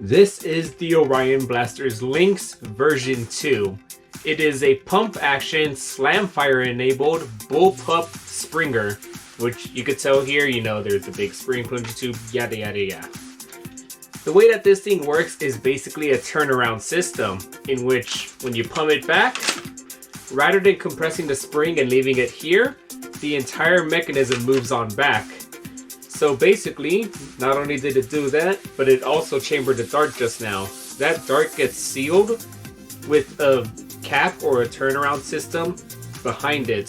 This is the Orion Blaster's Lynx version 2. It is a pump action slam fire enabled bullpup springer, which you could tell here, you know, there's a big spring plunger tube, yada yada yada. The way that this thing works is basically a turnaround system in which when you pump it back, rather than compressing the spring and leaving it here, the entire mechanism moves on back. So basically, not only did it do that, but it also chambered the dart just now. That dart gets sealed with a cap or a turnaround system behind it.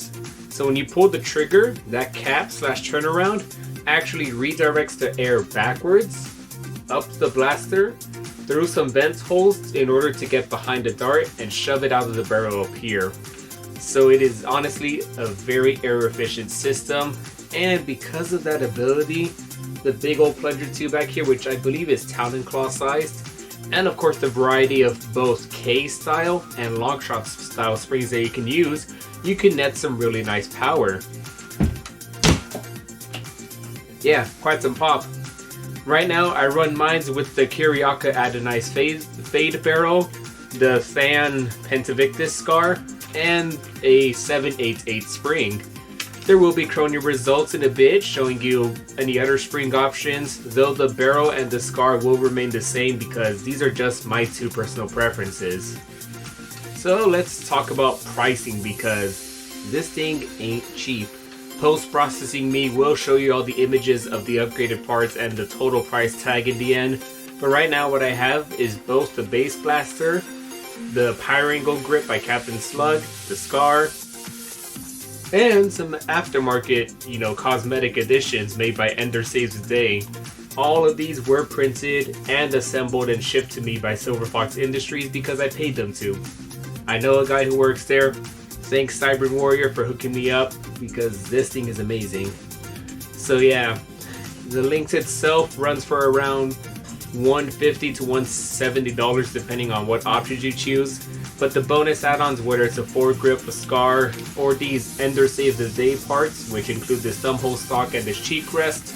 So when you pull the trigger, that cap slash turnaround actually redirects the air backwards, up the blaster, through some vent holes in order to get behind the dart and shove it out of the barrel up here. So it is honestly a very air efficient system. And because of that ability, the big old plunger tube back here, which I believe is Talon Claw sized, and of course the variety of both K style and long shot style springs that you can use, you can net some really nice power. Yeah, quite some pop. Right now I run mines with the Kiriaka Adonai's Fade barrel, the Fan Pentavictus Scar, and a 788 spring. There will be Chrony results in a bit showing you any other spring options, though the barrel and the Scar will remain the same because these are just my two personal preferences. So let's talk about pricing because this thing ain't cheap. Post-processing me will show you all the images of the upgraded parts and the total price tag in the end, but right now what I have is both the base blaster, the Pyrangle grip by Captain Slug, the Scar, and some aftermarket, you know, cosmetic additions made by Ender Saves the Day. All of these were printed and assembled and shipped to me by Silver Fox Industries because I paid them to. I know a guy who works there. Thanks Cyber Warrior for hooking me up because this thing is amazing. So yeah, the Lynx itself runs for around $150 to $170 depending on what options you choose. But the bonus add-ons, whether it's a foregrip, a Scar, or these Ender Save the Day parts, which include this thumbhole stock and this cheek rest,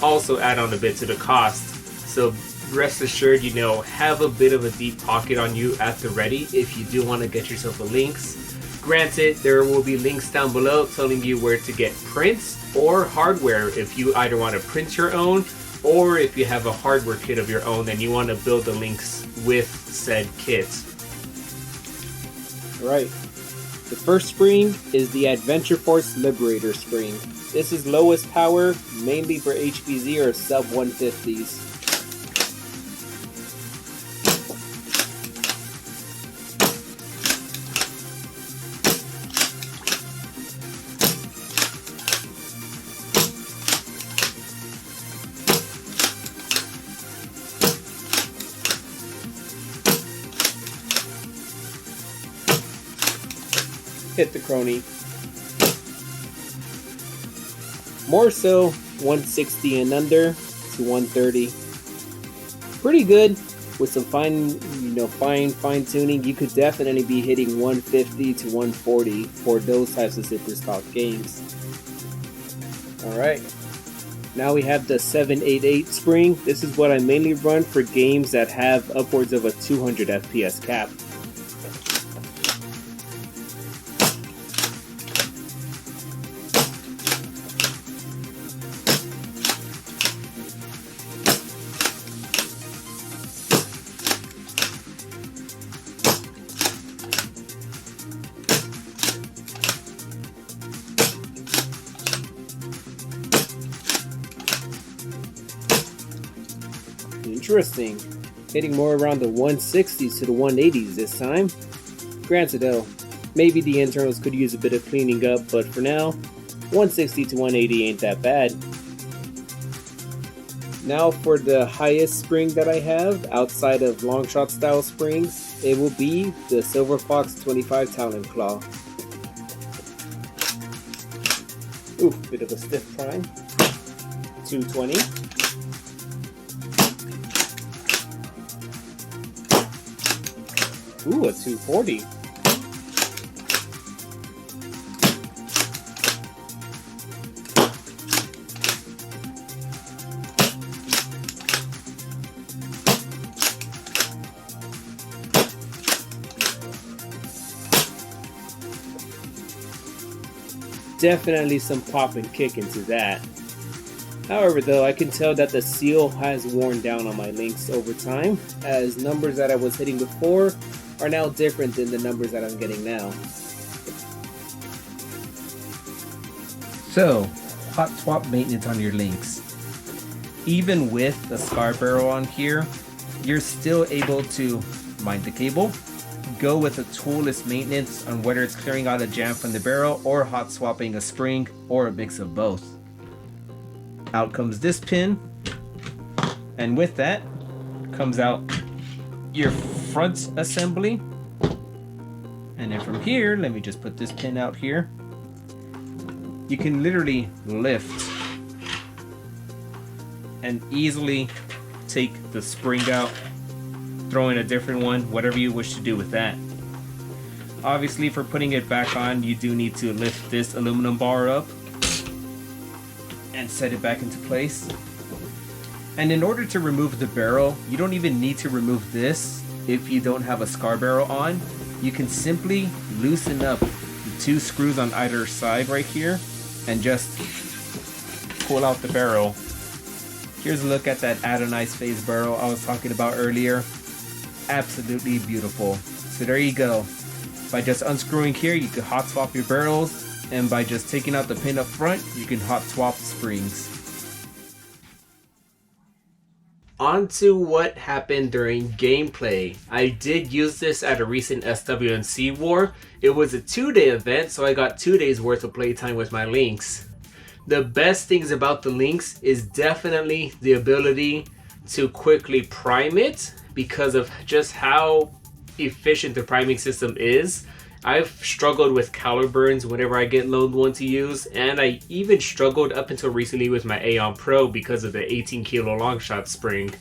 also add on a bit to the cost. So rest assured, you know, have a bit of a deep pocket on you at the ready if you do want to get yourself a Lynx. Granted, there will be links down below telling you where to get prints or hardware if you either want to print your own or if you have a hardware kit of your own and you want to build the Lynx with said kit. Right. The first spring is the Adventure Force Liberator spring. This is lowest power, mainly for HPZ or sub 150s. Hit the Chrony. More so 160 and under to 130. Pretty good with some fine tuning. You could definitely be hitting 150 to 140 for those types of super stock games. Alright. Now we have the 788 spring. This is what I mainly run for games that have upwards of a 200 FPS cap. Interesting. Hitting more around the 160s to the 180s this time. Granted though, maybe the internals could use a bit of cleaning up, but for now, 160 to 180 ain't that bad. Now for the highest spring that I have, outside of long shot style springs, it will be the Silver Fox 25 Talon Claw. Ooh, bit of a stiff prime. 220. Ooh, a 240. definitely some pop and kick into that. However though, I can tell that the seal has worn down on my Lynx over time, as numbers that I was hitting before are now different than the numbers that I'm getting now. So, hot swap maintenance on your Lynx. Even with the scar barrel on here, you're still able to mind the cable, go with a toolless maintenance on whether it's clearing out a jam from the barrel or hot swapping a spring or a mix of both. Out comes this pin, and with that comes out your front assembly. And then from here, let me just put this pin out here. You can literally lift and easily take the spring out, throw in a different one, whatever you wish to do with that. Obviously, for putting it back on, you do need to lift this aluminum bar up and set it back into place. And in order to remove the barrel, you don't even need to remove this if you don't have a scar barrel on. You can simply loosen up the 2 screws on either side right here and just pull out the barrel. Here's a look at that Adonai's phase barrel I was talking about earlier. Absolutely beautiful. So there you go. By just unscrewing here, you can hot swap your barrels, and by just taking out the pin up front, you can hot swap springs. On to what happened during gameplay. I did use this at a recent SWNC war. It was a 2-day event, so I got 2 days worth of playtime with my Lynx. The best things about the Lynx is definitely the ability to quickly prime it because of just how efficient the priming system is. I've struggled with calorie burns whenever I get loaned one to use, and I even struggled up until recently with my Aeon Pro because of the 18 kilo long shot spring.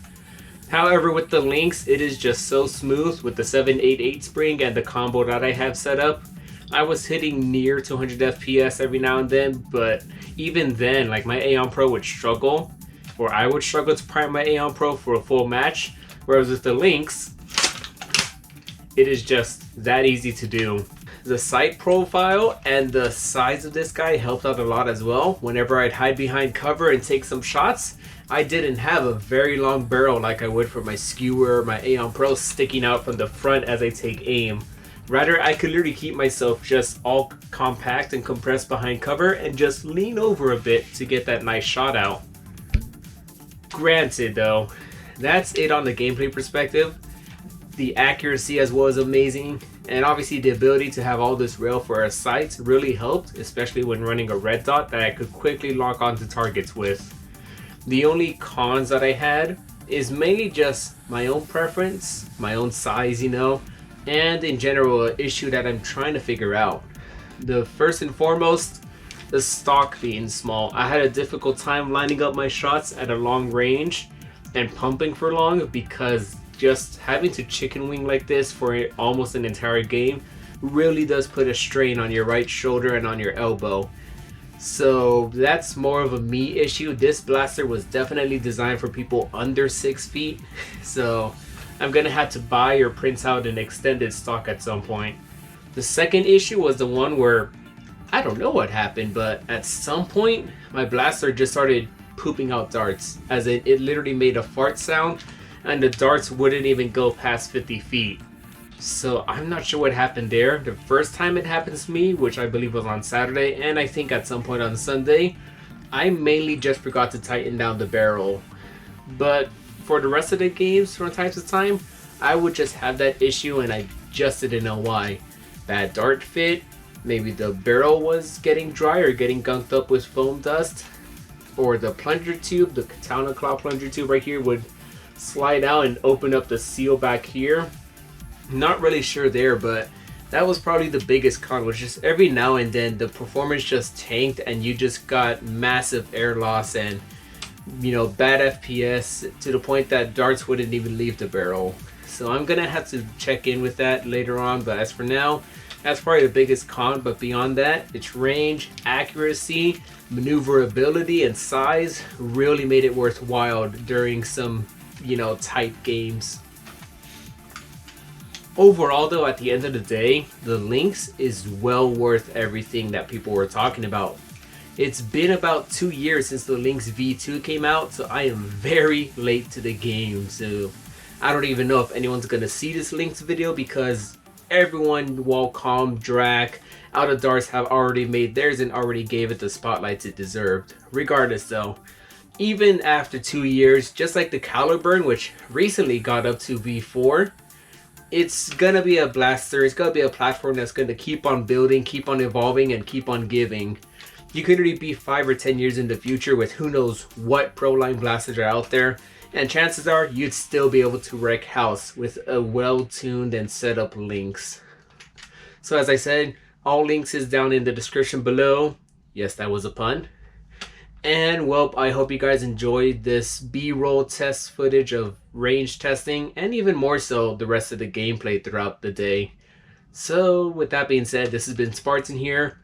However, with the Lynx, it is just so smooth with the 788 spring and the combo that I have set up. I was hitting near 200 FPS every now and then, but even then, like my Aeon Pro would struggle, or I would struggle to prime my Aeon Pro for a full match, whereas with the Lynx, it is just that easy to do. The sight profile and the size of this guy helped out a lot as well. Whenever I'd hide behind cover and take some shots, I didn't have a very long barrel like I would for my skewer or my Aeon Pro sticking out from the front as I take aim. Rather, I could literally keep myself just all compact and compressed behind cover and just lean over a bit to get that nice shot out. Granted though, that's it on the gameplay perspective. The accuracy as well is amazing, and obviously the ability to have all this rail for our sights really helped, especially when running a red dot that I could quickly lock onto targets with. The only cons that I had is mainly just my own preference, my own size, you know, and in general an issue that I'm trying to figure out. The first and foremost, the stock being small. I had a difficult time lining up my shots at a long range and pumping for long because just having to chicken wing like this for almost an entire game really does put a strain on your right shoulder and on your elbow. So that's more of a me issue. This blaster was definitely designed for people under 6 feet, so I'm gonna have to buy or print out an extended stock at some point. The second issue was the one where I don't know what happened, but at some point my blaster just started pooping out darts, as in it literally made a fart sound and the darts wouldn't even go past 50 feet. So I'm not sure what happened there. The first time it happened to me, which I believe was on Saturday, and I think at some point on Sunday, I mainly just forgot to tighten down the barrel. But for the rest of the games from time to time, I would just have that issue and I just didn't know why. Bad dart fit, maybe the barrel was getting dry or getting gunked up with foam dust, or the plunger tube, the Katana Claw plunger tube right here would slide out and open up the seal back here. Not really sure there, but that was probably the biggest con, was just every now and then the performance just tanked and you just got massive air loss and, you know, bad FPS to the point that darts wouldn't even leave the barrel. So I'm gonna have to check in with that later on, but as for now, that's probably the biggest con. But beyond that, its range, accuracy, maneuverability, and size really made it worthwhile during some, you know, tight games. Overall though, at the end of the day, the Lynx is well worth everything that people were talking about. It's been about 2 years since the Lynx V2 came out, so I am very late to the game. So I don't even know if anyone's gonna see this Lynx video because everyone, Wacom, Drac, Out of Darts have already made theirs and already gave it the spotlights it deserved. Regardless though, even after 2 years, just like the Caliburn, which recently got up to V4, it's gonna be a blaster. It's gonna be a platform that's gonna keep on building, keep on evolving, and keep on giving. You could already be 5 or 10 years in the future with who knows what pro line blasters are out there, and chances are you'd still be able to wreck house with a well-tuned and set up Lynx. So as I said, all links is down in the description below. Yes, that was a pun. And well, I hope you guys enjoyed this B-roll test footage of range testing, and even more so the rest of the gameplay throughout the day. So with that being said, this has been Spartan here.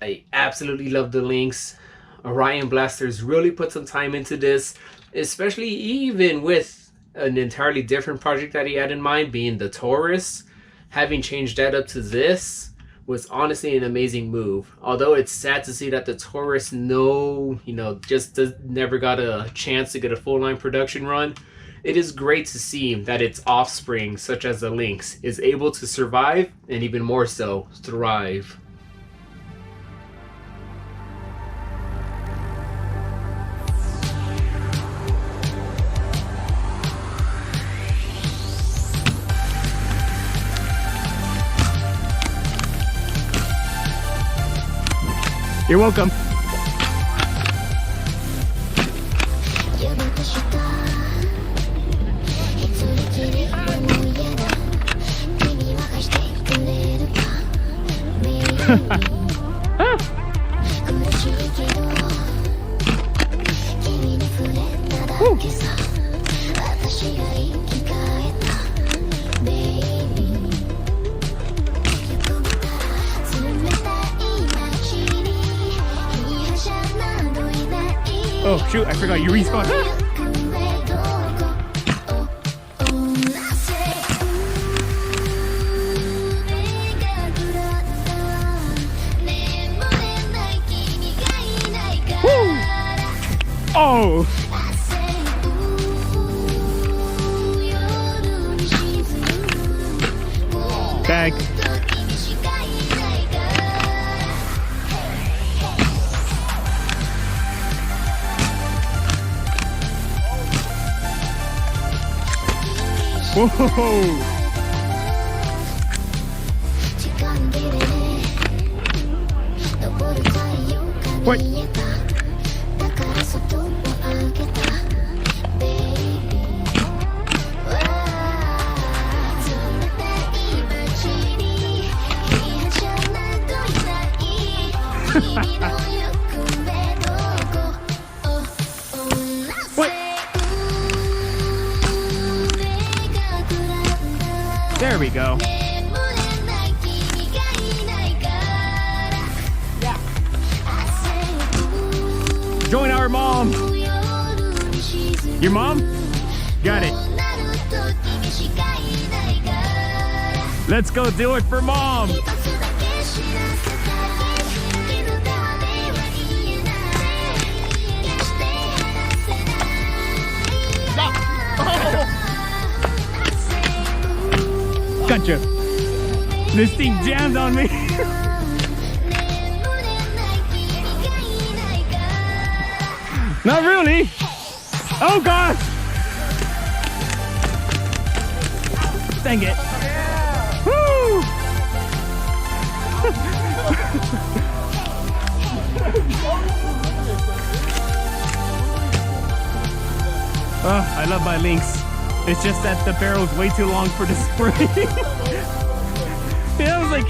I absolutely love the Lynx. Orion Blasters really put some time into this, especially even with an entirely different project that he had in mind, being the Taurus. Having changed that up to this was honestly an amazing move. Although it's sad to see that the Taurus never got a chance to get a full line production run. It is great to see that its offspring, such as the Lynx, is able to survive and even more so, thrive. You're welcome. Oh shoot, I forgot you respawned. Oh! Bag. Whoa! What? What? There we go. Join our mom. Your mom? Got it. Let's go do it for mom. Gotcha. This thing jammed on me. Not really. Oh gosh. Dang it. Woo. Oh, I love my Lynx. It's just that the barrel's way too long for the spring. It was like